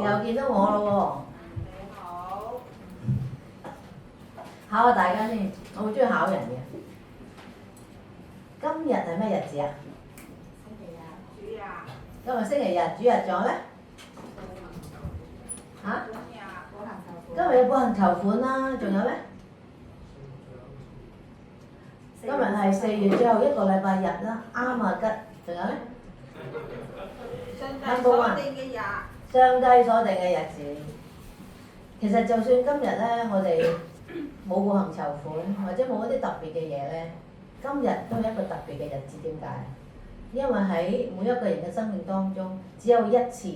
又見到我咯你好，喎！考下大家先，我好中意考人嘅。今日係咩日子啊？星期日，主日，今日星期日，主日仲有咧？嚇？今日補行籌款，今日有補行籌款啦，仲有咧？今日係4月最後一個禮拜日啦，啱啊吉，仲有咧？上帝所定嘅日，上帝所定嘅日子。其實就算今日咧，我哋冇補行籌款，或者冇一啲特別嘅嘢咧，今日都係一個特別嘅日子。點解？因為喺每一個人嘅生命當中，只有一次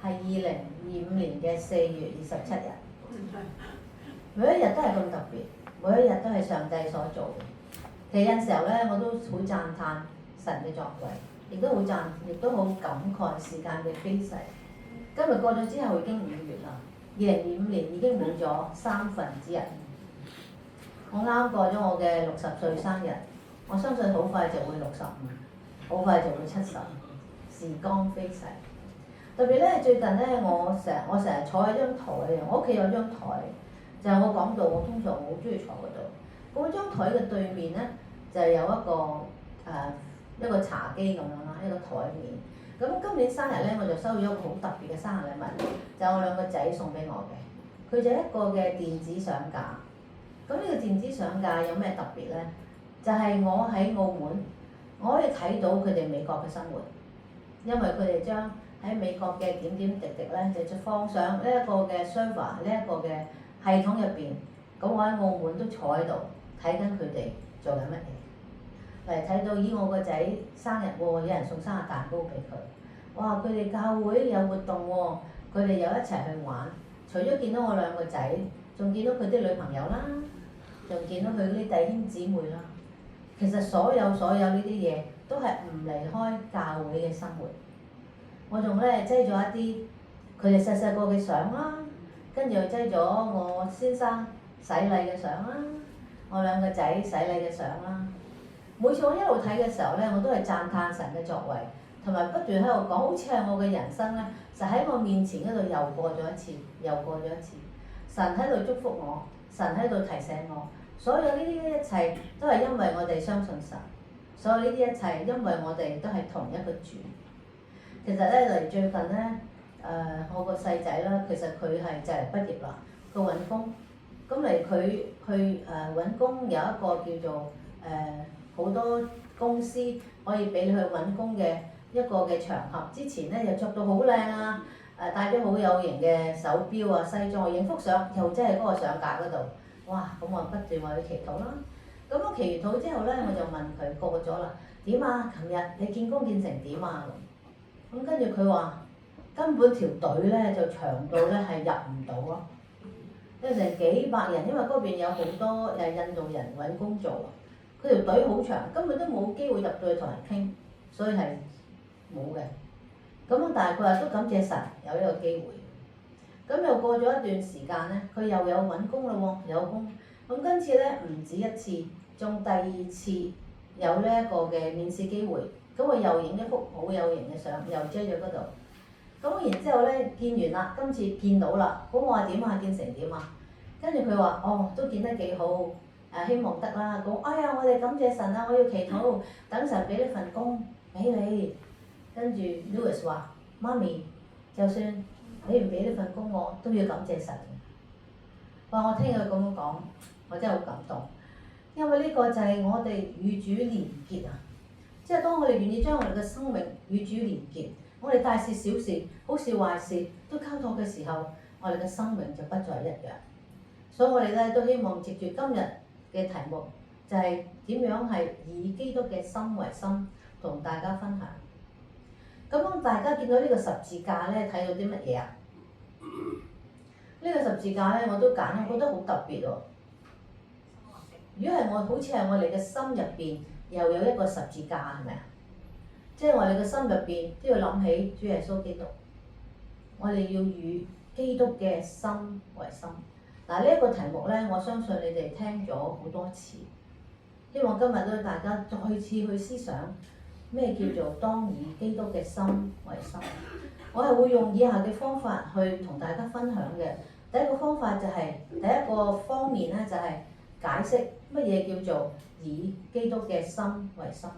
係2025年嘅4月27日。每一日都係咁特別，每一日都係上帝所做嘅。其實有時候咧，我都好讚歎神嘅作為，亦都好感慨時間嘅飛逝。今日過咗之後已經5月啦，2025年已經冇咗1/3。我啱過咗我嘅60歲生日，我相信好快就會65，好快就會70。時光飛逝。特別咧，最近咧，我成日坐喺張台嘅，我屋企有張台，就係我講道，我通常好中意坐嗰度。嗰張台嘅對面咧，就有一個茶几咁樣啦，一個台面。咁今年生日咧，我就收咗一個好特別嘅生日禮物，就係我兩個仔送俾我嘅。佢就一個嘅電子相架。咁呢個電子相架有咩特別咧？就係我喺澳門，我可以睇到佢哋美國嘅生活，因為佢哋將喺美國嘅點點滴滴咧，就放上呢一個嘅 server 呢一個嘅系統入邊。咁我喺澳門都坐喺度睇緊佢哋做緊乜嘢。嚟睇到咦，我個仔生日喎，有人送生日蛋糕俾佢。哇！佢哋教會有活動喎，佢哋又一齊去玩。除咗見到我兩個仔，仲見到佢啲女朋友啦，仲見到佢啲弟兄姊妹啦。其實所有呢啲嘢都係唔離開教會嘅生活。我仲咧擠咗一啲佢哋細細個嘅相啦，跟住又擠咗我先生洗禮嘅相啦，我兩個仔洗禮嘅相啦。每次我一路睇嘅時候咧，我都係讚歎神嘅作為，同埋不斷喺度講，好似係我嘅人生咧，就喺我面前嗰度又過咗一次，又過咗一次。神喺度祝福我，神喺度提醒我，所有呢啲一切都係因為我哋相信神，所有呢啲一切因為我哋都係同一個主。其實咧嚟最近咧，我個細仔啦，其實佢係就嚟畢業啦，佢揾工，咁嚟佢去揾工有一個叫做好多公司可以俾你去揾工嘅一個嘅場合。之前咧又着到好靚啊，戴咗好有型嘅手錶啊、西裝，影幅相又真係嗰個相架嗰度，哇！咁我不斷話佢祈禱啦。咁我祈完禱之後咧，我就問佢過咗啦，點啊？琴日你見工見成點啊？咁跟住佢話根本條隊咧就長到咧係入唔到咯，有成幾百人，因為嗰邊有好多印度人揾工做。佢條隊好長，根本都冇機會入到去同人傾，所以係冇嘅。咁但係佢話都感謝神有呢個機會。咁又過咗一段時間咧，佢又有揾工啦喎，有工。咁今次咧唔止一次，仲第2次有呢一個嘅面試機會。咁佢又影一幅好有型嘅相，又遮咗嗰度。咁然之後咧見完啦，今次見到啦。咁我話點啊？見成點啊？跟住佢話哦，都見得幾好。希望得啦，講哎呀，我哋感謝神啊！我要祈禱，等神俾呢份工俾你。跟住 Louis 話：媽咪，就算你唔俾呢份工我，都要感謝神。哇！我聽佢咁樣講，我真係好感動，因為呢個就係我哋與主連結啊！即係當我哋願意將我哋嘅生命與主連結，我哋大事小事、好事壞事都交託嘅時候，我哋嘅生命就不再一樣。所以我哋咧都希望藉住今日嘅題目就係點樣係以基督嘅心為心，同大家分享。咁大家見到呢個十字架咧，睇到啲乜嘢啊？呢個十字架咧，我都揀，我覺得好特別喎。如果係我，好似係我哋嘅心入邊又有一個十字架，係咪啊？即係我哋嘅心入邊都要諗起主耶穌基督。我哋要與基督嘅心為心。嗱，呢一個題目咧，我相信你哋聽咗好多次，希望今日都大家再次去思想咩叫做當以基督嘅心為心。我係會用以下嘅方法去同大家分享嘅。第一個方法就係、第一個方面咧就係、解釋乜嘢叫做以基督嘅心為心。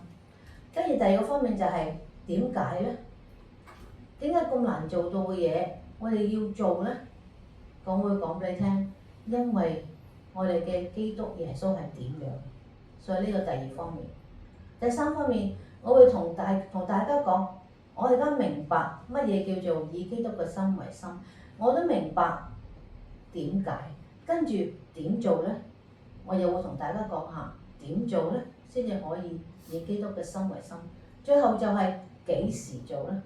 跟住第二個方面就係點解咧？點解咁難做到嘅嘢，我哋要做咧？我會講俾你聽，因為我哋嘅基督耶穌係點樣，所以呢個第二方面。第三方面，我會同大家講，我而家明白乜嘢叫做以基督嘅心為心，我都明白點解，跟住點做咧？我又會同大家講下點做咧，先至可以以基督嘅心為心。最後就係幾時做咧？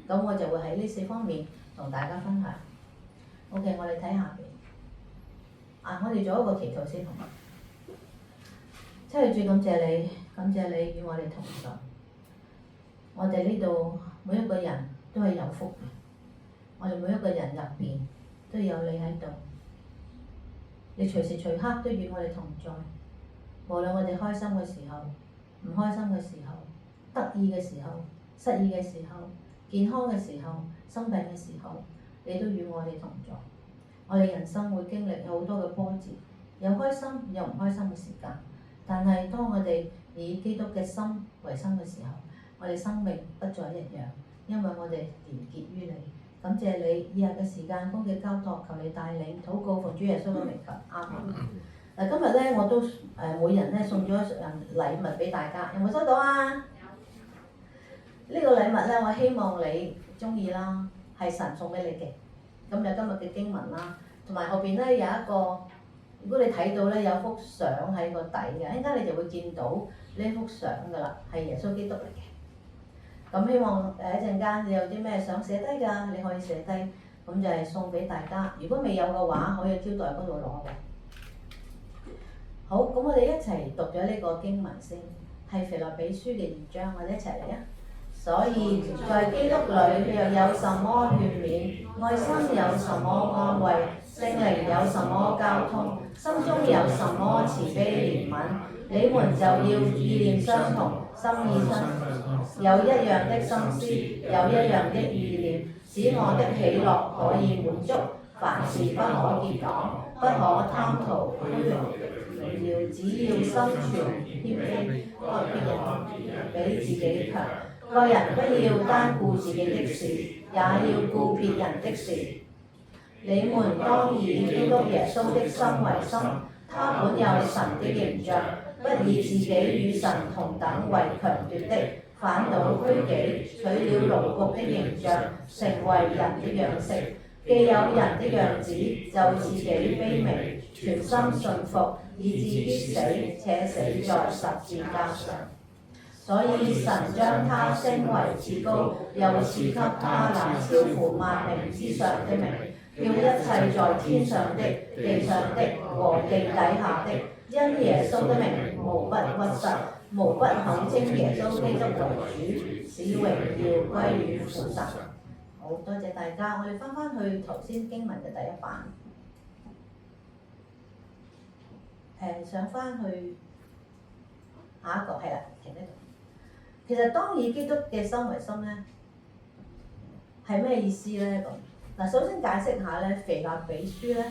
咁我就會喺呢4方面同大家分享。OK， 我哋睇下邊。我哋做一個祈禱先，好嗎？七月主感謝你，感謝你與我哋同在。我哋呢度每一個人都係有福嘅，我哋每一個人入邊都有你喺度，你隨時隨刻都與我哋同在。無論我哋開心嘅時候、唔開心嘅時候、得意嘅時候、失意嘅時候、健康嘅時候、生病嘅時候，你都與我哋同在。我哋人生會經歷有好多嘅波折，有開心有唔開心嘅時間，但係當我哋以基督嘅心為心嘅時候，我哋生命不再一樣，因為我哋連結於你。感謝你以下嘅時間恭敬交託，求你帶領禱告，奉主耶穌嘅名求，阿門。嗱，今日咧我都每人咧送咗禮物俾大家，有冇收到啊？有。呢個禮物咧，我希望你中意啦，係神送俾你嘅。咁有今日嘅經文啦，同埋後邊咧有一個，如果你睇到咧有幅相喺個底嘅，一陣間你就會見到呢幅相噶啦，係耶穌基督嚟嘅。咁希望一陣間你有啲咩想寫低㗎，你可以寫低，咁就係送俾大家。如果未有嘅話，可以招待嗰度攞嘅。好，咁我哋一齊讀咗呢個經文先，係腓立比書嘅2章，我哋一齊嚟啊！所以在基督裏若有什麼勸勉，愛心有什麼安慰，聖靈有什麼交通，心中有什麼慈悲憐憫，你們就要意念相同，心意相同，有一樣的心思，有一樣的意念，使我的喜樂可以滿足。凡事不可結黨，不可貪圖虛榮榮耀，只要心存謙卑，愛別人比自己強。個人不要單顧自己的事，也要顧別人的事。你們當以基督耶穌的心為心，他本有神的形象，不以自己與神同等為強奪的，反倒虛己，取了奴僕的形象，成為人的樣式。既有人的樣子，就自己卑微，全心順服，以至於死，且死在十字架上。所以神將他升為至高，又賜給他那超乎萬名之上的名，叫一切在天上的、地上的和地底下的，因耶穌的名，無不屈膝，無不肯稱耶穌基督為主，使榮耀歸於父神。好多謝大家，我哋翻去頭先經文嘅第一版。上翻去下一個係啦，停呢度。其實當以基督嘅心為心咧，係咩意思咧？咁嗱，首先解釋下咧，腓立比書咧，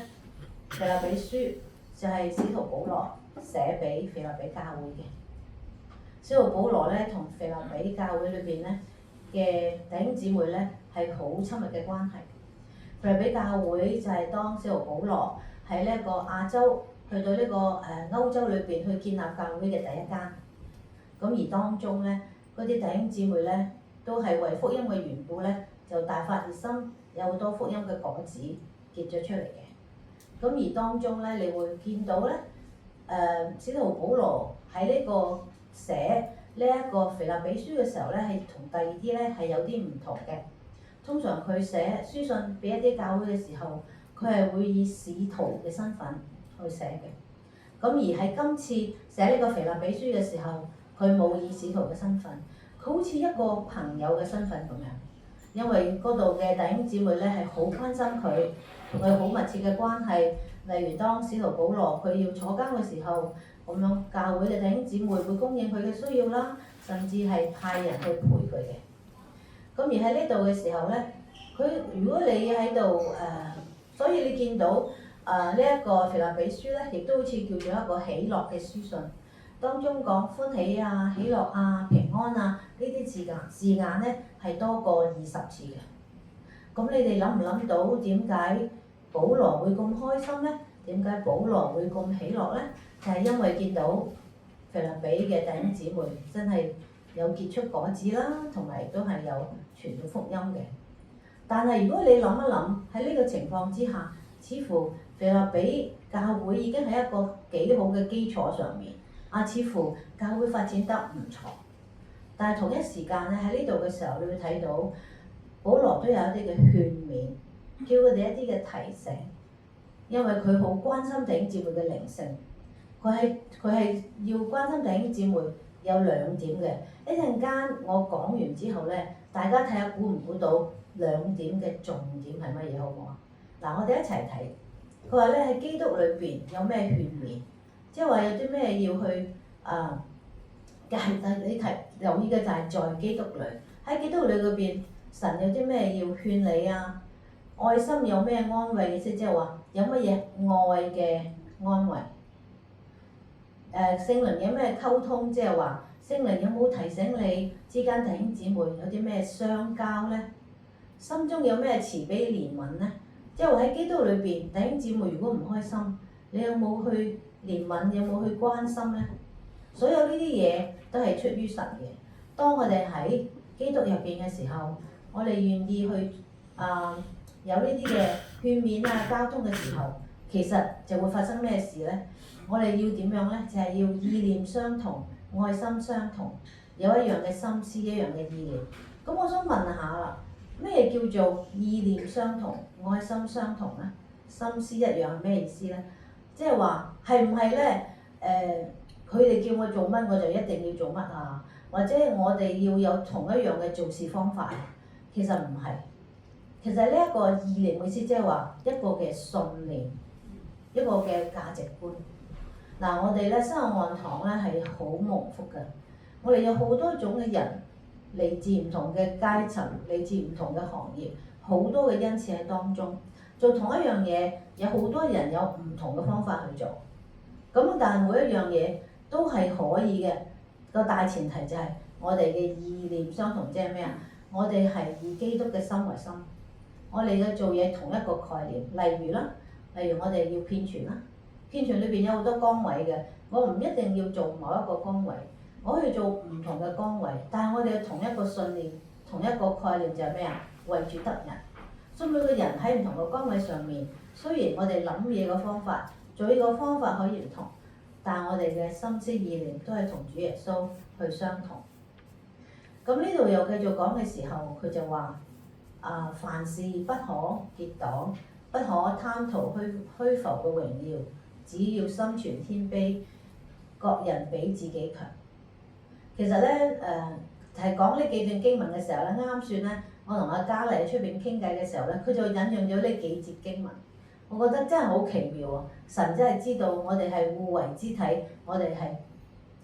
腓立比書就係使徒保羅寫俾腓立比教會嘅。使徒保羅咧同腓立比教會裏邊咧嘅弟兄姊妹咧係好親密嘅關係。腓立比教會就係當使徒保羅喺呢一個亞洲去到呢個歐洲裏邊去建立教會嘅第一間。咁而當中咧，嗰啲弟兄姊妹咧，都係為福音嘅緣故咧，就大發熱心，有好多福音嘅果子結咗出嚟嘅。咁而當中咧，你會見到咧，使徒保羅喺呢個寫呢一個腓立比書嘅時候咧，係同第二啲咧係有啲唔同嘅。通常佢寫書信俾一啲教會嘅時候，佢係會以使徒嘅身份去寫嘅。咁而喺今次寫呢個腓立比書嘅時候，佢冇以使徒嘅身份，佢好似一個朋友嘅身份咁樣，因為嗰度嘅弟兄姊妹咧係好關心佢，同佢好密切嘅關係。例如當使徒保羅佢要坐監嘅時候，咁樣教會嘅弟兄姊妹會供應佢嘅需要啦，甚至係派人去陪佢嘅。咁而喺呢度嘅時候咧，佢如果你喺度所以你見到呢一個腓立比書咧，亦都好似叫做一個喜樂嘅書信，當中講歡喜啊、喜樂啊、平安啊呢啲字眼咧係多過20次嘅。咁你哋諗唔諗到點解保羅會咁開心咧？點解保羅會咁喜樂咧？就係因為見到腓立比嘅弟兄姊妹真係有結出果子啦，同埋都係有傳到福音嘅。但係如果你諗一諗喺呢個情況之下，似乎腓立比教會已經喺一個幾好嘅基礎上面，似乎教會發展得唔錯。但係同一時間咧喺呢度嘅時候，你會睇到保羅都有一啲嘅勸勉，叫佢哋一啲嘅提醒，因為佢好關心弟兄姊妹嘅靈性。佢係要關心弟兄姊妹有2點嘅。一陣間我講完之後咧，大家睇下估唔估到2點嘅重點係乜嘢好唔好啊？嗱，我哋一齊睇。佢話咧喺基督裏邊有咩勸勉，即係話有啲咩要去你留意嘅就係在基督裏，喺基督裏嗰邊，神有啲咩要勸你啊？愛心有咩安慰？即係話有乜嘢愛嘅安慰？聖靈有咩溝通？即係話聖靈有冇提醒你之間弟兄姊妹有啲咩相交咧？心中有咩慈悲憐憫咧？即係話喺基督裏邊，弟兄姊妹如果唔開心，你有冇去憐憫？有冇去關心咧？所有呢啲嘢都係出於神嘅。當我哋喺基督入邊嘅時候，我哋願意去有呢啲嘅勸勉啊、交通嘅時候，其實就會發生咩事咧？我哋要點樣咧？就係要意念相同、愛心相同，有一樣嘅心思、一樣嘅意念。咁我想問下啦，咩叫做意念相同、愛心相同咧？心思一樣係咩意思咧？即係話係唔係咧？佢哋叫我做乜我就一定要做乜啊？或者我哋要有同一樣嘅做事方法？其實唔係。其實呢一個意念嘅意思，即係話一個嘅信念，一個嘅價值觀。嗱，我哋咧新奧岸堂咧係好蒙福嘅，我哋有好多種嘅人，嚟自唔同嘅階層，嚟自唔同嘅行業，好多嘅恩賜喺當中。做同一樣嘢，有好多人有唔同嘅方法去做。咁但係每一樣嘢都係可以嘅。個大前提就係我哋嘅意念相同，即係咩啊？我哋係以基督嘅心為心，我哋嘅做嘢同一個概念。例如我哋要編傳啦，編傳裏邊有好多崗位嘅，我唔一定要做某一個崗位，我可以做唔同嘅崗位，但係我哋同一個信念、同一個概念就係咩啊？為主得人。所以每個人喺唔同嘅崗位上面，雖然我哋諗嘢嘅方法、做嘢嘅方法可以唔同，但係我哋嘅心思意念都係同主耶穌去相同。咁呢度又繼續講嘅時候，佢就話凡事不可結黨，不可貪圖虛浮嘅榮耀，只要心存謙卑，各人比自己強。其實咧係講呢幾段經文嘅時候咧，啱算咧，我同阿嘉麗喺出邊傾偈嘅時候咧，佢就引用咗呢幾節經文，我覺得真係好奇妙啊！神真係知道我哋係互為肢體，我哋係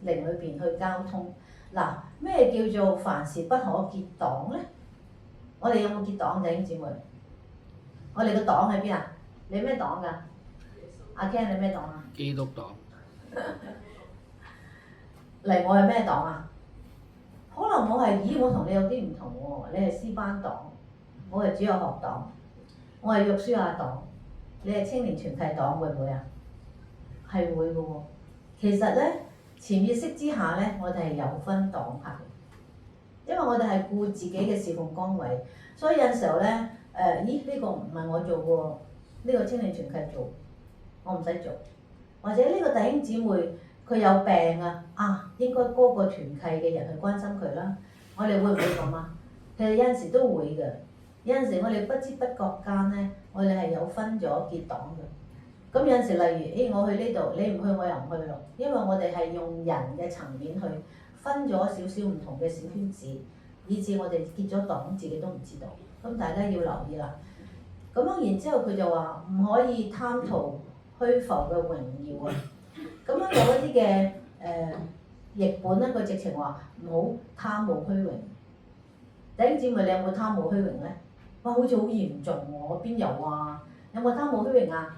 靈裏邊去交通。嗱，咩叫做凡事不可結黨咧？我哋有冇結黨弟兄姊妹？我哋個黨喺邊啊？你咩黨㗎？阿 Ken 你咩黨啊？基督黨。嚟我係咩黨啊？可能我係，我同你有啲唔同喎。你係詩班黨，我係主日學黨，我係約書亞黨，你係青年團契黨，會唔會啊？係會嘅喎。其實咧，潛意識之下咧，我哋係有分黨派，因為我哋係顧自己嘅侍奉崗位，所以有陣時候咧，呢個唔係我做喎，呢個青年團契做，我唔使做，或者呢個弟兄姊妹佢有病啊，應該嗰個團契嘅人去關心佢啦。我哋會唔會咁啊？其實有陣時都會嘅，有陣時我哋不知不覺間咧，我哋係有分咗結黨嘅。咁有陣時例如，我去呢度，你唔去我又唔去咯，因為我哋係用人嘅層面去分咗少少唔同嘅小圈子，以至我哋結咗黨自己都唔知道。咁大家要留意啦。咁樣然之後佢就話唔可以貪圖虛浮嘅榮耀啊。咁樣有一啲嘅譯本咧，佢直情話唔好貪慕虛榮。弟兄姊妹，你有冇貪慕虛榮咧？哇，好似好嚴重喎！我邊有啊？有冇貪慕虛榮啊？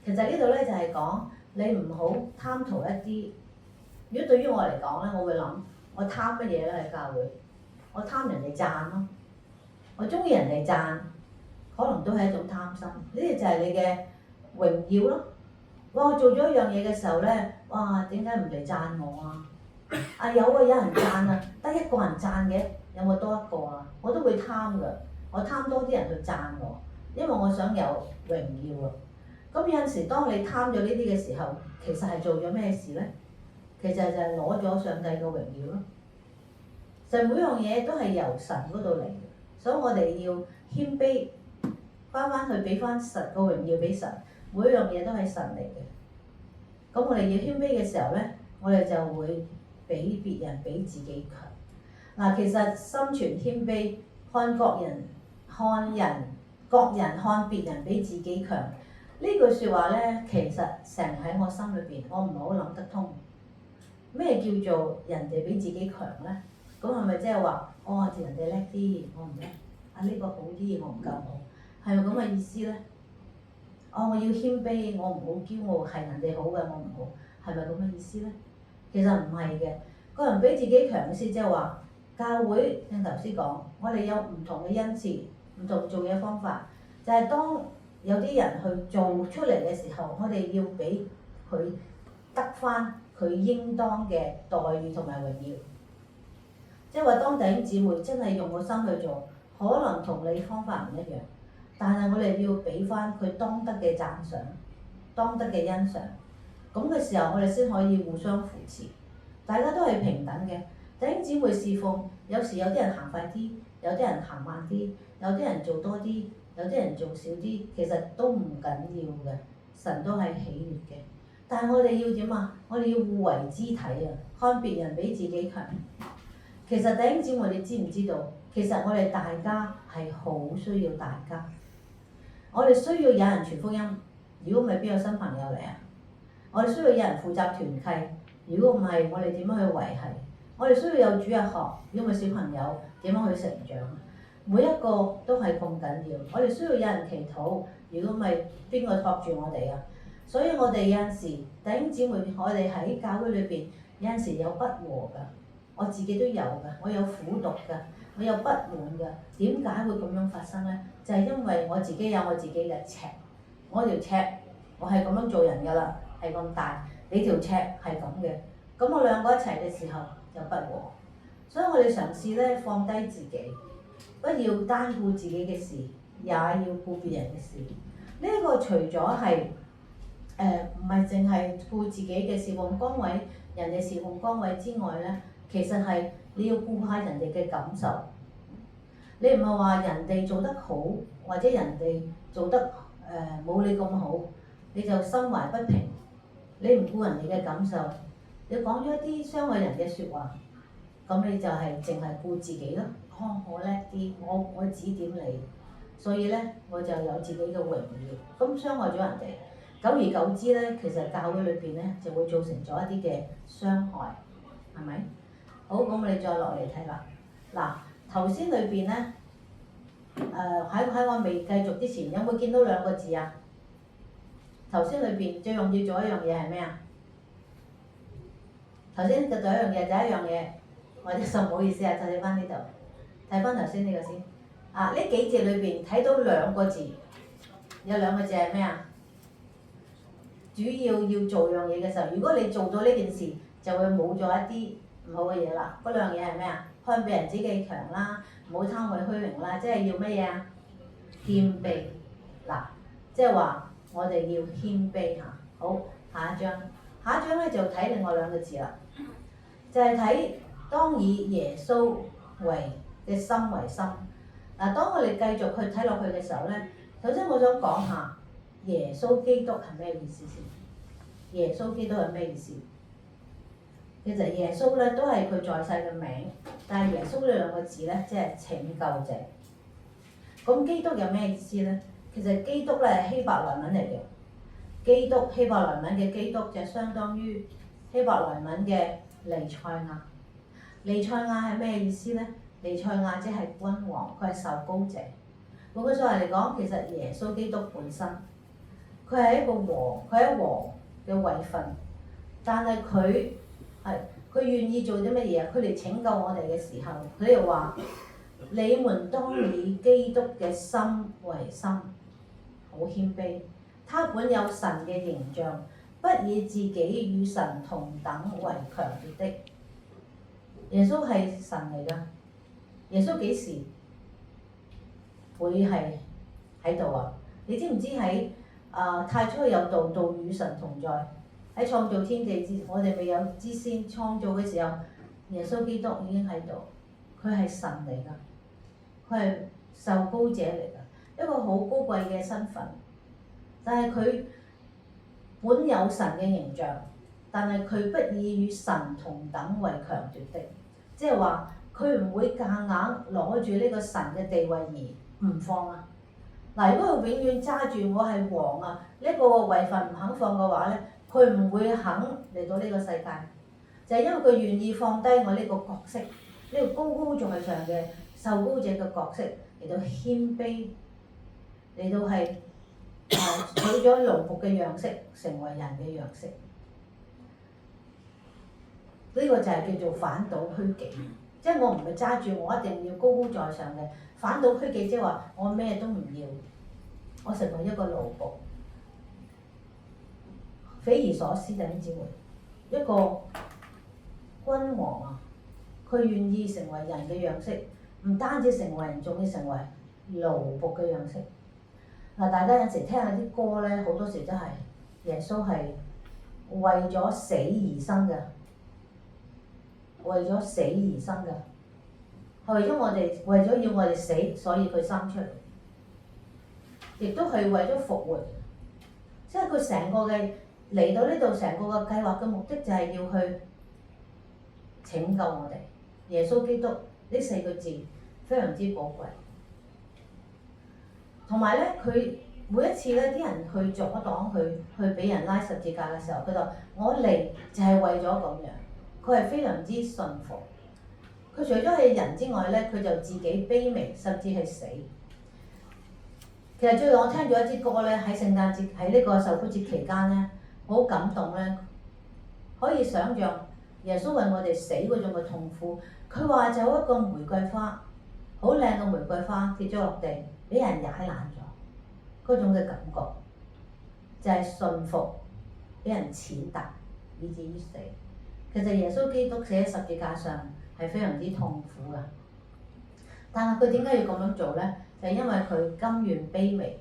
其實呢度咧就係講你唔好貪圖一啲。如果對於我嚟講咧，我會諗我貪乜嘢咧喺教會？我貪人哋讚咯，我中意人哋讚，可能都係一種貪心。呢啲就係你嘅榮耀咯。哇！我做咗一樣嘢嘅時候咧，哇！點解唔嚟讚我啊？啊有啊，有人讚啊，得一個人讚嘅，有冇多一個啊？我都會貪㗎，我貪多啲人去讚我，因為我想有榮耀啊。咁有陣時，當你貪咗呢啲嘅時候，其實係做咗咩事咧？其實就係攞咗上帝嘅榮耀咯。就每樣嘢都係由神嗰度嚟嘅，所以我哋要謙卑，翻去俾翻神個榮耀俾神。每一樣嘢都係神嚟嘅。咁我哋要謙卑嘅時候咧，我哋就會比別人比自己強。嗱，其實心存謙卑，看各人看別人比自己強。呢句説話咧，其實成日喺我心裏邊，我唔係好諗得通。咩叫做人哋比自己強咧？咁係咪即係話，哦，人哋叻啲，我唔叻？啊，呢個好啲，我唔夠好，係咪咁嘅意思咧？哦，我要謙卑，我唔好驕傲，係人哋好嘅，我唔好，係咪咁嘅意思咧？其實唔係嘅，個人比自己強嘅意思即係話，教會正頭先講，我哋有唔同嘅恩賜，唔同做嘢方法，就係當有啲人去做出嚟嘅時候，我哋要俾佢得返佢應當嘅待遇同埋榮耀。即係話，當弟兄姊妹真係用個心去做，可能同你方法唔一樣，但係我哋要俾翻佢當得嘅讚賞、當得嘅欣賞。咁嘅時候，我哋先可以互相扶持，大家都係平等嘅。弟兄姊妹侍奉，有時有啲人行快啲，有啲人行慢啲，有啲人做多啲，有啲人做少啲，其實都唔緊要嘅，神都係喜悅嘅。但係我哋要點啊？我哋要互為肢體啊，看別人比自己強。其實弟兄姊妹，你知唔知道？其實我哋大家係好需要大家。我哋需要有人傳福音，如果唔係邊有新朋友嚟啊？我哋需要有人負責團契，如果唔係我哋點樣去維繫？我哋需要有主日學，如果唔係小朋友點樣去成長？每一個都係咁緊要。我哋需要有人祈禱，如果唔係邊個托住我哋啊？所以我哋有陣時弟兄姊妹，我哋喺教會裏邊有陣時有不和㗎。我自己都有㗎，我有苦毒㗎，我有不滿㗎。點解會咁樣發生咧？就係因為我自己有我自己嘅尺，我條尺我係咁樣做人㗎啦，係咁大，你條尺係咁嘅，咁我兩個一齊嘅時候就不和。所以我哋嘗試咧放低自己，不要單顧自己嘅事，也要顧別人嘅事。呢個除咗係唔係淨係顧自己嘅侍奉崗位、人哋侍奉崗位之外咧。其實係你要顧下人哋嘅感受，你唔係話人哋做得好，或者人哋做得冇你咁好，你就心懷不平，你唔顧人哋嘅感受，你講咗一啲傷害人嘅説話，咁你就係淨係顧自己咯。哦，我叻啲，我指點你，所以咧我就有自己嘅榮耀，咁傷害咗人哋，久而久之咧，其實教會裏邊咧就會造成咗一啲嘅傷害，係咪？好，咁我哋再落嚟睇啦。嗱，頭先裏邊咧，喺我未繼續之前，有冇見到兩個字啊？頭先裏邊最容易做一樣嘢係咩啊？頭先就做一樣嘢，第一樣嘢，我哋就唔好意思啊，睇翻呢度，睇翻頭先呢個先。啊，呢幾節裏邊睇到兩個字，有兩個字係咩啊？主要做樣嘢嘅時候，如果你做到呢件事，就會冇咗一啲唔好嘅嘢啦。嗰兩樣嘢係咩啊？看別人比自己強啦，唔好貪慕虛榮啦，即係要乜嘢啊？謙卑。嗱，即係話我哋要謙卑嚇。好，下一章，下一章咧就睇另外兩個字啦，就係睇當以耶穌嘅心為心。嗱，當我哋繼續去睇落去嘅時候咧，首先我想講下耶穌基督係咩意思先？耶穌基督係咩意思？其實耶穌咧都係佢在世嘅名，但係耶穌呢兩個字咧即係拯救者。咁基督有咩意思咧？其實基督咧係希伯來文嚟嘅，基督希伯來文嘅基督就相當於希伯來文嘅彌賽亞。彌賽亞係咩意思咧？彌賽亞即係君王，佢係受膏者。換句説話嚟講，其實耶穌基督本身，佢係一個王，佢係王嘅位份，但係佢願意做啲乜嘢啊？佢嚟拯救我哋嘅時候，佢又話：你們當以基督嘅心為心，好謙卑。他本有神嘅形象，不以自己與神同等為強奪的。耶穌係神嚟㗎，耶穌幾時會係喺度啊？你知唔知喺太初有道，道與神同在。喺創造天地之，我哋未有之先創造嘅時候，耶穌基督已經喺度。佢係神嚟㗎，佢係受膏者嚟㗎，一個好高貴嘅身份。但係佢本有神嘅形象，但係佢不以與神同等為強奪的，即係話佢唔會夾硬攞住呢個神嘅地位而唔放啊！嗱，如果佢永遠揸住我係王啊，呢個位份唔肯放嘅話咧，佢唔會肯嚟到呢個世界，就係因為佢願意放低我呢個角色，呢個高高在上嘅受膏者嘅角色嚟到謙卑，嚟到係取咗奴僕嘅樣式，成為人嘅樣式。呢個就係叫做反倒虛己，即係我唔係揸住我一定要高高在上嘅，反倒虛己即係話我咩都唔要，我成為一個奴僕。匪夷所思，弟兄姊妹，一個君王啊，佢願意成為人嘅樣式，唔單止成為人，仲要成為奴僕嘅樣式。嗱，大家有時聽下啲歌咧，好多時都係耶穌係為咗死而生嘅，為咗死而生嘅，係為咗我哋，為咗要我哋死，所以佢生出嚟，亦都係為咗復活，即係佢成個嘅。嚟到呢度成個嘅計劃嘅目的就係要去拯救我哋。耶穌基督呢四個字非常之寶貴。同埋咧，佢每一次咧啲人去阻擋佢，去俾人拉十字架嘅時候，佢就話：我嚟就係為咗咁樣。佢係非常之信服。佢除咗係人之外咧，佢就自己卑微，甚至係死。其實最近我聽咗一支歌咧，喺聖誕節喺呢個受苦節期間咧。好感動咧，可以想像耶穌為我哋死嗰種嘅痛苦。佢話就有一個玫瑰花，好靚嘅玫瑰花跌咗落地，俾人踩爛咗，嗰種嘅感覺就係信服，俾人踐踏，以至於死。其實耶穌基督死喺十字架上係非常之痛苦㗎，但係佢點解要咁樣做咧？就係因為佢甘願卑微，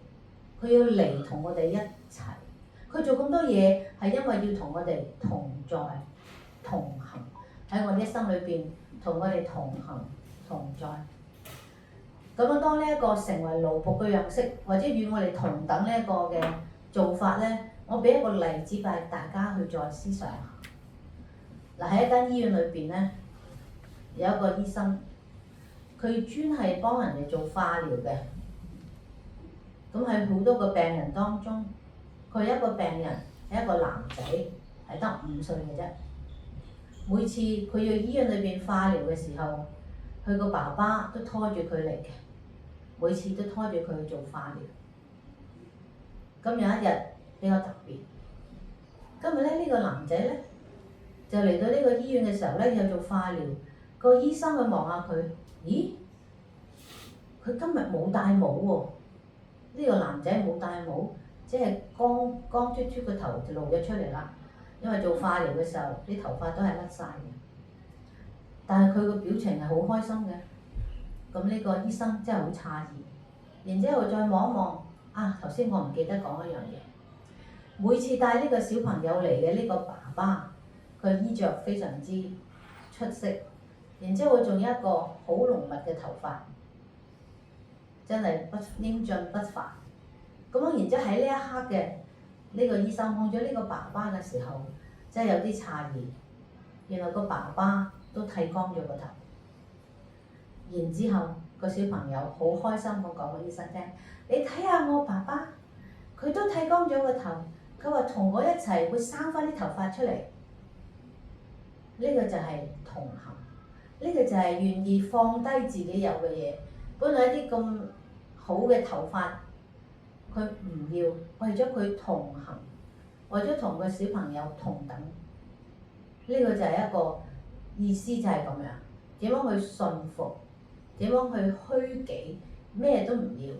佢要嚟同我哋一齊。佢做咁多嘢係因為要同我哋同在、同行，喺我哋一生裏邊同我哋同行同在。咁樣當呢一個成為奴僕嘅樣式，或者與我哋同等呢一個嘅做法咧，我俾一個例子俾大家去再思想下。嗱，喺一間醫院裏邊咧，有一個醫生，佢專係幫人哋做化療嘅。咁喺好多個病人當中，佢係一個病人，係一個男仔，係得5歲嘅啫。每次佢去醫院裏邊化療嘅時候，佢個爸爸都拖住佢嚟嘅，每次都拖住佢去做化療。咁有一日比較特別，今日咧呢個男仔咧就嚟到呢個醫院嘅時候咧，又做化療。個醫生去望下佢，咦？佢今日冇戴帽喎，呢個男仔冇戴帽。即係光光禿禿個頭就露咗出嚟啦，因為做化療嘅時候啲頭髮都係甩晒嘅。但係佢個表情係好開心嘅。咁呢個醫生真係好詫異。然之後再望一望，頭先我唔記得講一樣嘢。每次帶呢個小朋友嚟嘅呢個爸爸，佢衣着非常之出色。然之後佢仲有一個好濃密嘅頭髮，真係英俊不凡。咁樣然之後喺呢一刻嘅呢個醫生看咗呢個爸爸嘅時候，真係有啲詫異。原來個爸爸都剃光咗個頭。然之後個小朋友好開心咁講俾醫生聽：你睇下我爸爸，佢都剃光咗個頭。佢話同我一齊會生翻啲頭髮出嚟。呢個就係同行，呢個就係願意放低自己有嘅嘢。本來一啲咁好嘅頭髮，佢唔要，為咗佢同行，為咗同個小朋友同等，呢個就係一個意思，就係咁樣。點樣去順服？點樣去虛己？咩都唔要，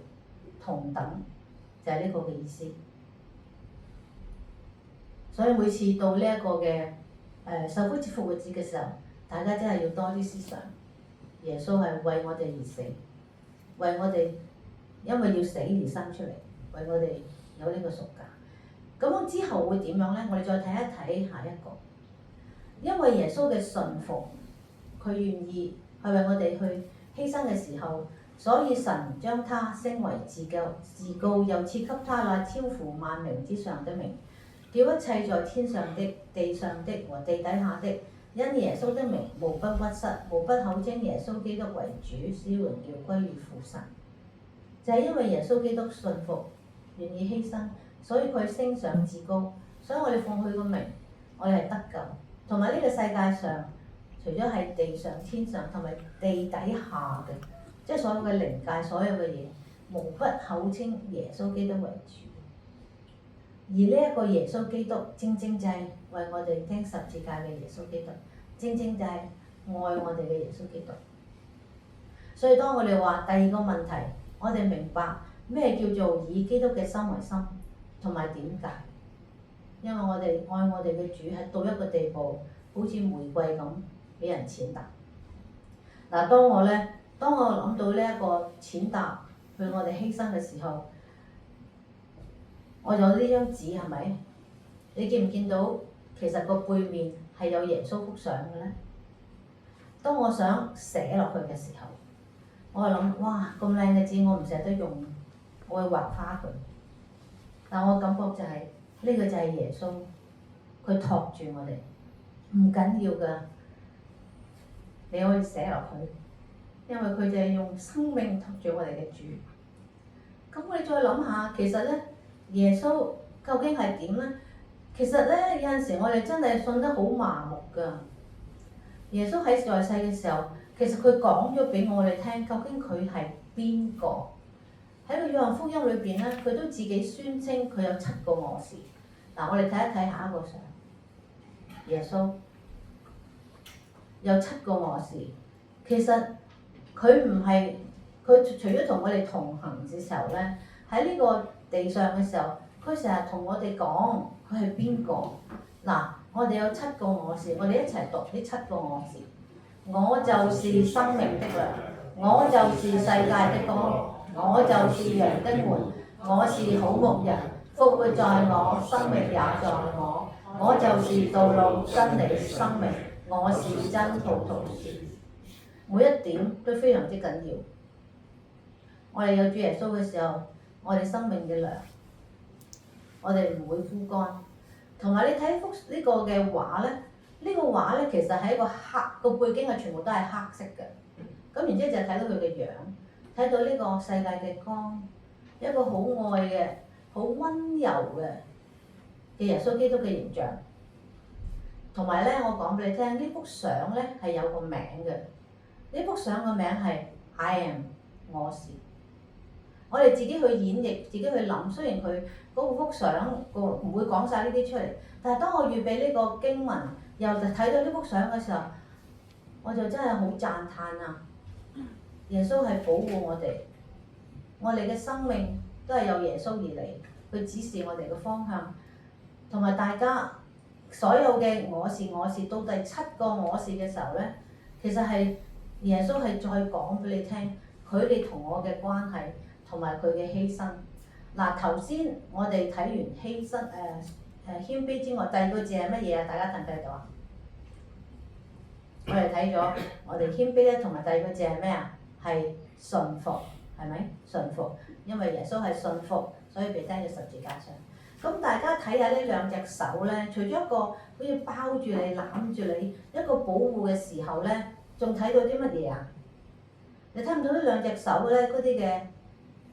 同等就係呢個嘅意思。所以每次到呢一個嘅受苦節復活節嘅時候，大家真係要多啲思想，耶穌係為我哋而死，為我哋因為要死而生出嚟，為我哋有呢個贖價。咁之後會點樣呢？我哋再睇一睇下一個，因為耶穌嘅順服，佢願意係為我哋去犧牲嘅時候，所以神將他升為至高，又賜給他那超乎萬名之上的名，叫一切在天上的、地上的和地底下的，因耶穌的名，無不屈膝，無不口稱耶穌基督為主，使榮耀歸於父神。就係因為耶穌基督順服，願意犧牲，所以佢升上至高。所以我哋奉佢個名，我哋係得救。同埋呢個世界上，除咗係地上、天上同埋地底下嘅，即係所有嘅靈界，所有嘅嘢，無不口稱耶穌基督為主。而呢一個耶穌基督，正正就係為我哋釘十字架嘅耶穌基督，正正就係愛我哋嘅耶穌基督。所以當我哋話第二個問題，我哋明白咩叫做以基督嘅心為心，同埋點解？因為我哋愛我哋嘅主係到一個地步，好似玫瑰咁俾人踐踏。嗱，當我諗到呢一個踐踏去我哋犧牲嘅時候，我有呢張紙係咪？你見唔見到其實個背面係有耶穌幅相嘅咧？當我想寫落去嘅時候，我係諗，哇，咁靚嘅紙我唔捨得用，我會畫花佢。但我感覺就係呢個就係耶穌，佢托住我哋，唔緊要㗎，你可以寫落去，因為佢就係用生命托住我哋嘅主。咁我哋再諗下，其實咧，耶穌究竟係點咧？其實咧，有陣時我哋真係信得好麻木㗎。耶穌喺在世嘅時候，其實佢講咗俾我哋聽，究竟佢係邊個？喺個約翰福音裏邊咧，佢都自己宣稱佢有7個我是。嗱，我哋睇一睇下一個相，耶穌有7個我是。其實佢唔係，佢除咗同我哋同行嘅時候咧，喺呢個地上嘅時候，佢成日同我哋講佢係邊個。嗱，我哋有7個我是，我哋一齊讀呢7個我是。我就是生命的糧，我就是世界的光，我就是羊的門，我是好牧人，復活在我，生命也在我，我就是道路、真理、生命，我是真葡萄樹。每一點都非常之緊要。我哋有主耶穌嘅時候，我哋生命嘅糧，我哋唔會枯乾。同埋你睇幅呢個嘅畫咧，呢個畫咧其實係一個黑，個背景係全部都係黑色嘅。咁然之後就睇到佢嘅樣，睇到呢個世界嘅光，一個好愛嘅、好温柔嘅耶穌基督嘅形象。同埋咧，我講俾你聽，呢幅相咧係有個名嘅。呢幅相嘅名係 I am 我是。我哋自己去演繹，自己去諗。雖然佢嗰幅相唔會講晒呢啲出嚟，但係當我預備呢個經文，又睇到呢幅相嘅時候，我就真係好讚歎啊！耶穌係保護我哋嘅生命都係由耶穌而嚟，佢指示我哋嘅方向，同埋大家所有嘅我是到第7個我是嘅時候咧，其實係耶穌係再講俾你聽，佢哋同我嘅關係。同埋佢嘅犧牲。嗱，頭先我哋睇完犧牲謙卑之外，第二個字係乜嘢啊？大家睇唔睇到啊？我哋睇咗我哋謙卑咧，同埋第二個字係咩啊？係順服，係咪？順服，因為耶穌係順服，所以被釘喺十字架上。咁大家睇下呢兩隻手咧，除咗一個好似包住你、攬住你一個保護嘅時候咧，仲睇到啲乜嘢啊？你睇唔到呢兩隻手咧嗰啲嘅？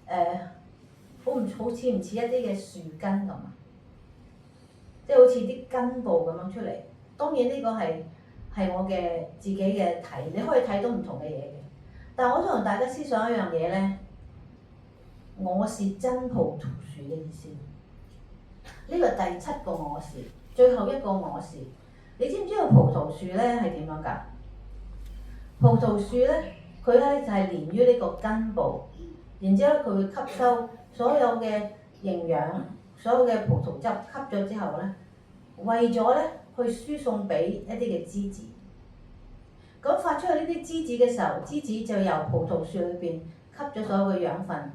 好似唔似一啲嘅樹根咁啊？即係好似啲根部咁樣出嚟。當然呢個係我嘅自己嘅睇，你可以睇到唔同嘅嘢嘅。但係我想同大家思想一樣嘢咧，我是真葡萄樹嘅意思。呢個第七個我是，最後一個我是。你知唔知道葡萄樹咧係點樣㗎？葡萄樹咧，佢咧就係連於呢個根部，然之後佢會吸收所有嘅營養，所有嘅葡萄汁吸咗之後咧，為咗咧去輸送俾一啲嘅枝子。咁發出去呢啲枝子嘅時候，枝子就由葡萄樹裏邊吸咗所有嘅養分，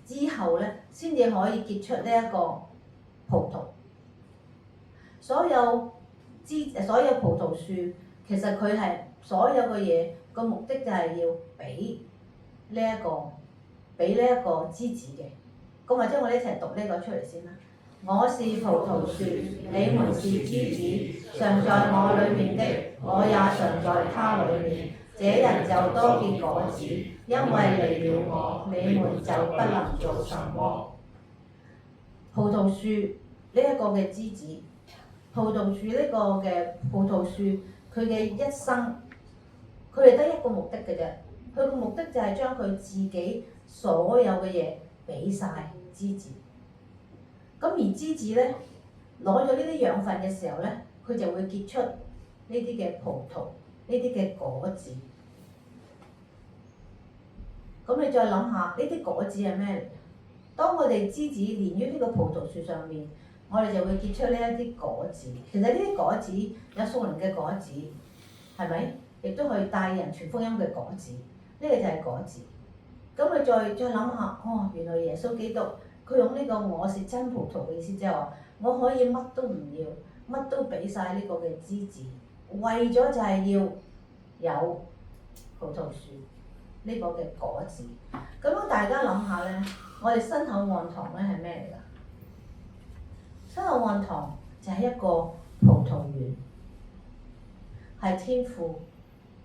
之後咧先至可以結出呢一個葡萄。所有葡萄樹其實佢係所有嘅嘢個目的就係要俾呢一個枝子嘅。咁或者我哋一齊讀呢個出嚟先啦。我是葡萄樹，你們是枝子，常在我裏面的，我也常在他裏面。這人就多結果子，因為離了我，你們就不能做什麼。葡萄樹呢一個嘅枝子，葡萄樹呢個嘅葡萄樹，佢嘅一生，佢係得一個目的嘅啫。佢個目的就係將佢自己所有嘅嘢俾晒枝子。咁而枝子咧攞咗呢啲養分嘅時候咧，佢就會結出呢啲嘅葡萄，呢啲嘅果子。咁你再諗下，呢啲果子係咩嚟？當我哋枝子連於呢個葡萄樹上面，我哋就會結出呢一啲果子。其實呢啲果子有屬靈嘅果子，係咪？亦都可以帶人傳福音嘅果子。呢個就係果子。咁你再諗下，哦，原來耶穌基督佢用呢個我是真葡萄嘅意思，即係話我可以乜都唔要，乜都俾晒呢個嘅枝子，為咗就係要有葡萄樹呢個嘅果子。咁樣大家諗下咧，我哋新口岸堂咧係咩嚟㗎？新口岸堂就係一個葡萄園，係天父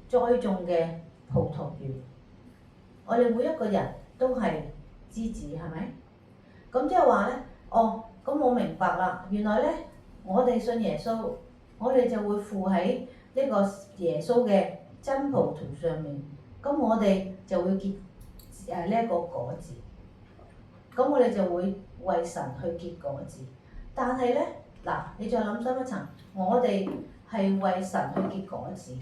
栽種嘅葡萄園。我哋每一個人都係枝子，係咪？咁即係話咧，哦，咁我明白啦。原來咧，我哋信耶穌，我哋就會附喺呢個耶穌嘅真葡萄上面。咁我哋就會結呢一個果子。咁我哋就會為神去結果子。但係咧，嗱，你再諗深一層，我哋係為神去結果子。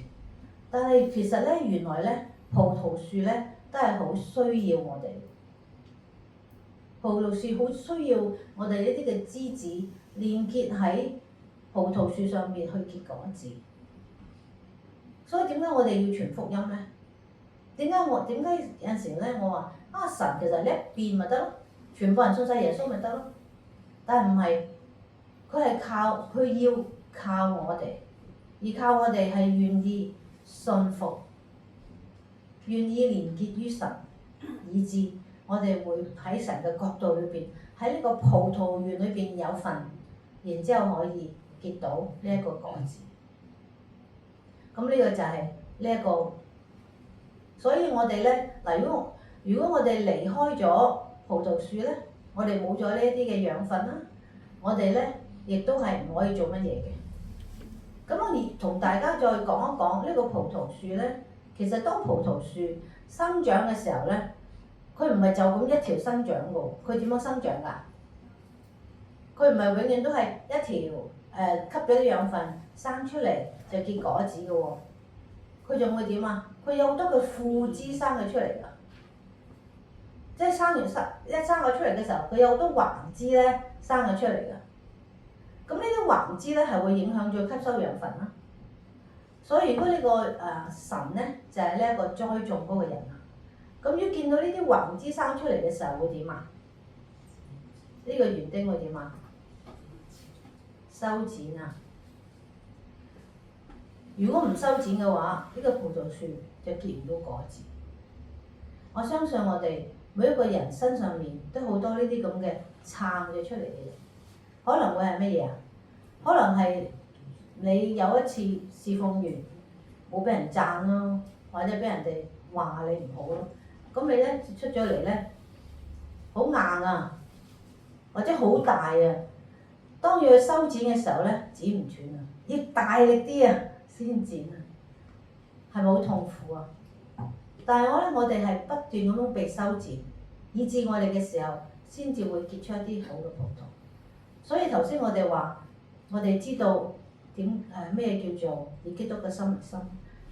但係其實咧，原來咧，葡萄樹咧都係好需要我哋。葡萄樹好需要我哋呢啲嘅枝子連結喺葡萄樹上面去結果子。所以點解我哋要傳福音咧？點解有陣時咧我話神其實你一變咪得咯，全部人信晒耶穌咪得咯？但係唔係，佢要靠我哋，而靠我哋係願意信服，願意連結於神，以致我哋會喺神嘅角度裏邊，喺呢個葡萄園裏邊有份，然之後可以結到呢一個果子。咁呢個就係呢一個，所以我哋咧嗱，如果我哋離開咗葡萄樹咧，我哋冇咗呢一啲嘅養分啦，我哋咧亦都係唔可以做乜嘢嘅。咁我同大家再講一講呢個葡萄樹咧，其實當葡萄樹生長嘅時候咧，佢唔係就咁一條生長嘅喎，佢點樣生長㗎？佢唔係永遠都係一條吸咗啲養分生出嚟就結果子嘅喎，佢仲會點啊？佢有好多嘅副枝生咗出嚟㗎，即係一生咗出嚟嘅時候，佢有好多橫枝咧生咗出嚟㗎。咁呢啲橫枝咧係會影響咗吸收養分啦。所以如果呢個神咧就係呢一個栽種嗰個人啊，咁要見到呢啲橫枝生出嚟嘅時候會點啊？呢個園丁會點啊？修剪啊！如果唔修剪嘅話，呢個葡萄樹就結唔到果子。我相信我哋每一個人身上面都好多呢啲咁嘅撐咗出嚟嘅嘢，可能會係乜嘢啊？可能係你有一次侍奉完冇俾人讚咯，或者俾人哋話你唔好咯，咁你咧出咗嚟咧好硬啊，或者好大啊，當要去修剪嘅時候咧剪唔斷啊，要大力啲啊先剪啊，係咪好痛苦啊？但係我哋係不斷咁樣被修剪，以致我哋嘅時候先至會結出一啲好嘅葡萄。所以頭先我哋話，我哋知道咩叫做以基督嘅心為心，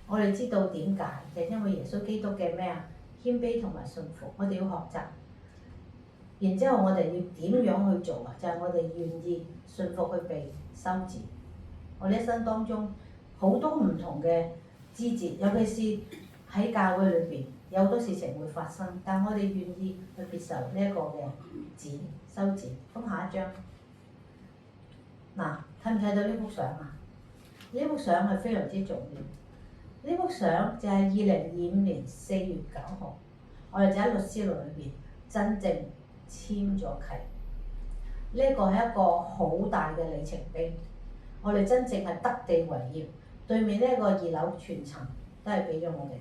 我哋知道點解，就係因為耶穌基督嘅咩啊，謙卑同埋信服，我哋要學習。然之後我哋要點樣去做啊？就係我哋願意信服去被修剪。我哋一生當中好多唔同嘅枝節，尤其是喺教會裏邊有好多事情會發生，但我哋願意去接受呢一個嘅修剪。咁下一張，嗱，睇唔睇到呢幅相啊？呢幅相係非常之重要。呢幅相就係2025年4月9號，我哋就喺律師樓裏邊真正簽咗契。呢一個係一個好大嘅里程碑，我哋真正係得地為業。對面呢一個2樓全層都係俾咗我哋。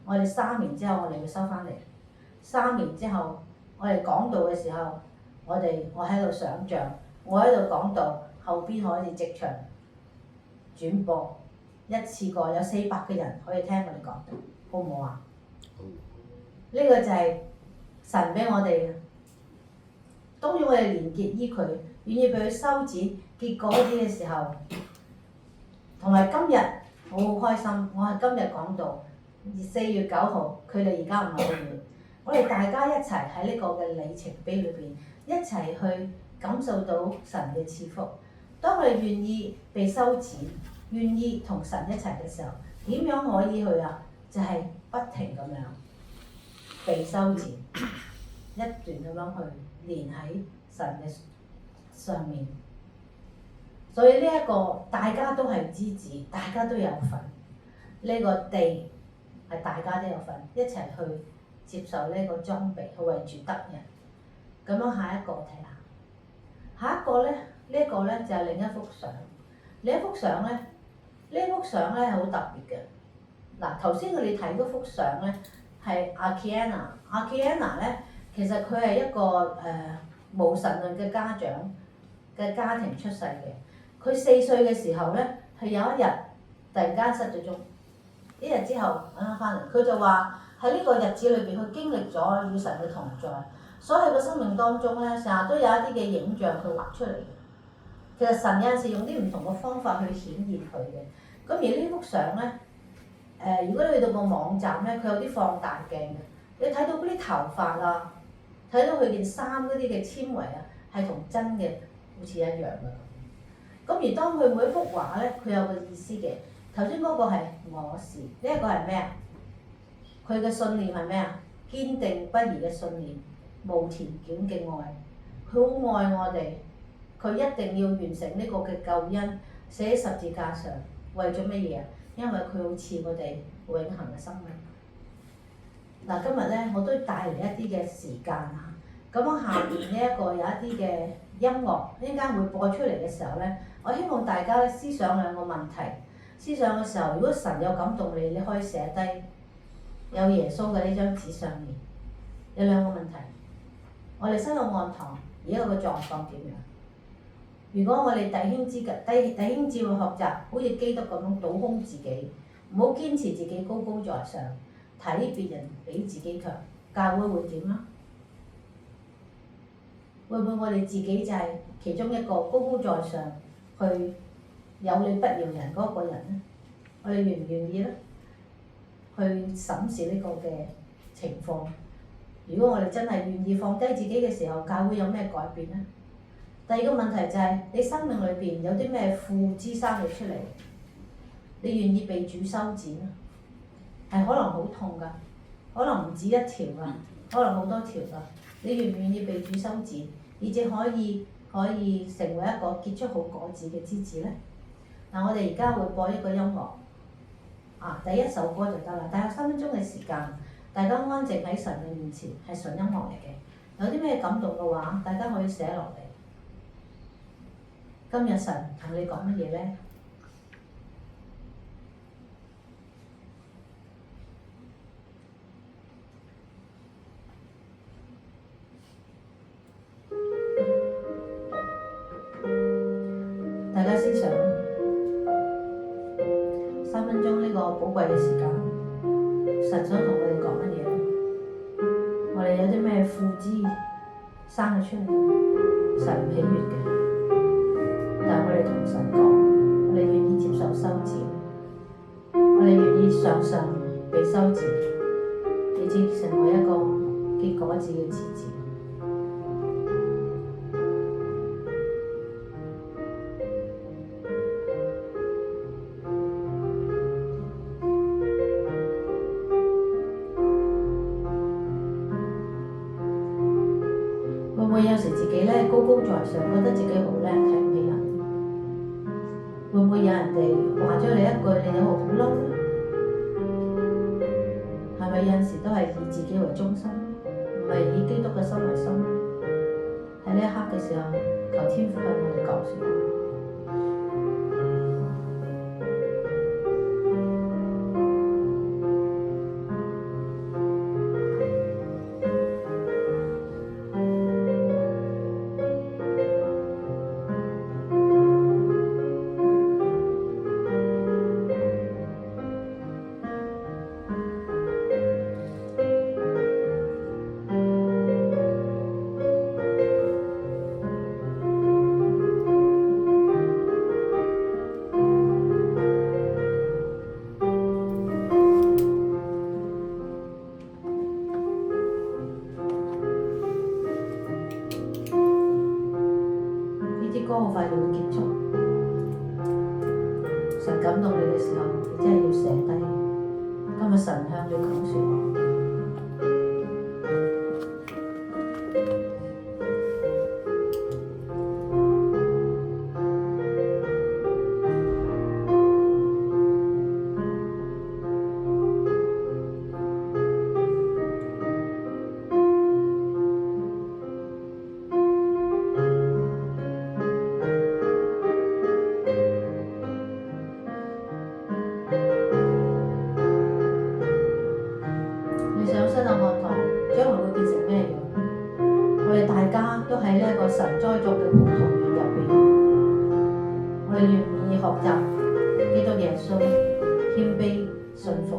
我哋3年之後我哋會收翻嚟。3年之後我哋講道嘅時候，我喺度想像，我喺度講道，後邊可以即場轉播，一次過有400個人可以聽我哋講道，好唔好啊？呢個就係神俾我哋嘅。當然我哋連結於佢，願意俾佢修剪結果啲嘅時候，同埋今日我好開心，我係今日講道4月9號，佢哋而家唔係好遠，我哋大家一齊喺呢個嘅里程碑裏邊，一齊去感受到神嘅賜福。當我哋願意被修剪，願意同神一齊嘅時候，點樣可以去啊？就係不停咁樣被修剪，一段咁樣去連喺神嘅上面。所以呢一個大家都係枝子，大家都有份。呢個地係大家都有份，一齊去接受呢個裝備，去為主得人。咁樣下一個睇下，下一個咧，呢一個咧就係另一幅相。另一幅相咧，呢幅相咧係好特別嘅。嗱，頭先我哋睇嗰幅相咧係阿 Kiana 咧，其實佢係一個無神論嘅家長嘅家庭出世嘅。佢4歲嘅時候咧，係有一日突然間失咗蹤。1日之後揾翻翻嚟，佢就話喺呢個日子裏邊，佢經歷咗與神嘅同在，所以喺個生命當中咧，成日都有一啲嘅影像佢畫出嚟嘅。其實神有陣時用啲唔同嘅方法去顯現佢嘅。咁而呢幅相咧，如果你去到個網站咧，佢有啲放大鏡嘅，你睇到嗰啲頭髮啊，睇到佢件衫嗰啲嘅纖維啊，係同真嘅好似一樣嘅。咁而當佢每一幅畫咧，佢有個意思嘅。頭先嗰個係我是，呢一個係咩啊？佢嘅信念係咩啊？堅定不移嘅信念，無條件嘅愛，佢好愛我哋，佢一定要完成呢個嘅救恩，寫喺十字架上，為咗乜嘢啊？因為佢好似我哋永恆嘅生命。嗱，今日咧我都帶嚟一啲嘅時間啊，咁樣下面呢一個有一啲嘅音樂，一陣間會播出嚟嘅時候咧，我希望大家咧思想兩個問題。思想嘅時候，如果神有感動你，你可以寫低有耶穌嘅呢張紙上面有兩個問題。我哋新澳岸堂而家個狀況點樣？如果我哋弟兄姊妹學習，好似基督咁樣倒空自己，唔好堅持自己高高在上，睇別人比自己強，教會會點啊？會唔會我哋自己就係其中一個高高在上去有理不饒人嗰個人咧？我哋願唔願意咧？去審視呢個嘅情況。如果我哋真係願意放低自己嘅時候，教會有咩改變咧？第二個問題就係、是、你生命裏邊有啲咩負枝生咗出嚟，你願意被主修剪啊？係可能好痛㗎，可能唔止一條㗎，可能好多條㗎。你願唔願意被主修剪，以至可以成為一個結出好果子嘅枝子咧？嗱，我哋而家會播一個音樂，第一首歌就得啦。大約3分鐘嘅時間，大家安靜喺神嘅面前，係純音樂嚟嘅。有啲咩感動嘅話，大家可以寫落嚟。今日神同你講乜嘢咧？大家思想3分鐘呢個寶貴嘅時間，神想同我哋講乜嘢咧？我哋有啲咩父子生咗出嚟，神唔喜悅嘅。但係我哋同神講，我哋願意接受修剪，我哋願意常常被修剪，以至成為一個結果子嘅枝子。會唔會有時自己咧高高在上，覺得自己好叻，睇唔起人？會唔會有人哋話咗你一句，你就好嬲咧？係咪有陣時都係以自己為中心，唔係以基督嘅心為心？喺呢一刻嘅時候，求天父向我哋講説話。歌好快就會結束，神感動你嘅時候，你真係要寫低。今日神向你講説話。喺呢一個神栽種嘅葡萄園入邊，我哋願意學習基督耶穌謙卑順服。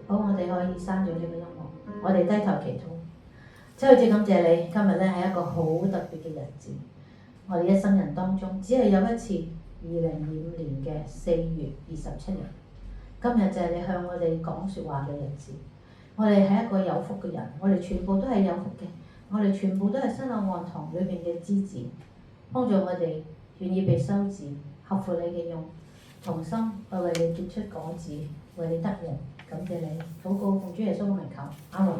好，我哋可以刪咗呢個音樂，我哋低頭祈禱。真係最感謝你，今日咧係一個好特別嘅日子。我哋一生人當中，只係有一次2025年嘅4月27日。今日就係你向我哋講説話嘅日子，我哋係一個有福嘅人，我哋全部都係有福嘅，我哋全部都係新亞望堂裏邊嘅枝子，幫助我哋願意被修剪，合乎你嘅用，同心為你結出果子，為你得人，感謝你，禱告奉主耶穌嘅名求，阿門。